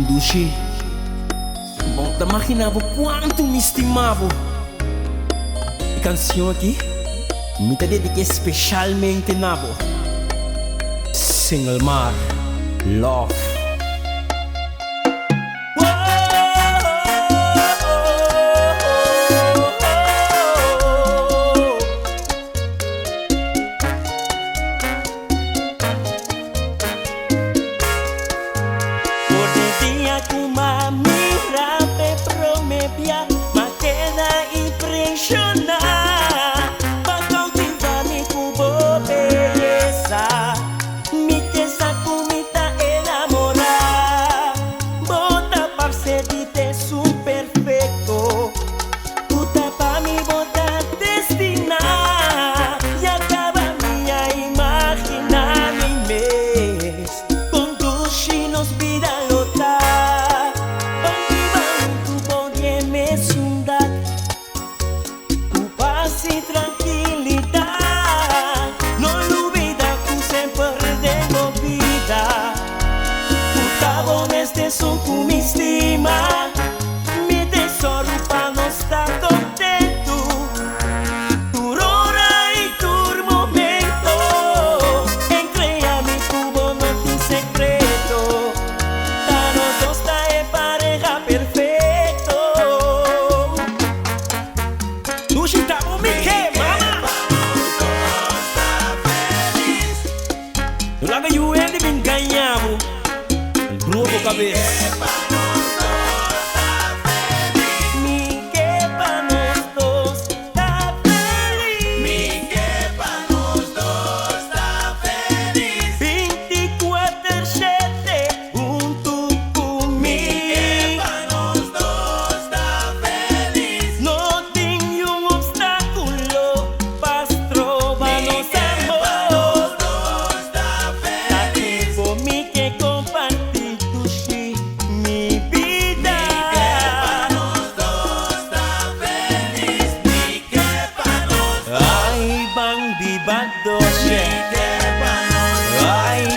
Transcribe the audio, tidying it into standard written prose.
Conduci. Bom, te imaginavo quanto mi stimavo. E canzone aqui mi te dedichi specialmente nabo. Single Mar Love. Son com me estima, mi tesoro para não estar contento. Por hora e por momento, entrei a mi cubo, não tem secreto. Da nós dos tá é pareja perfeito. Tu chitavo me queima. Tu lá veio ele bem ganhamos. Nuevo cabeça. Ay,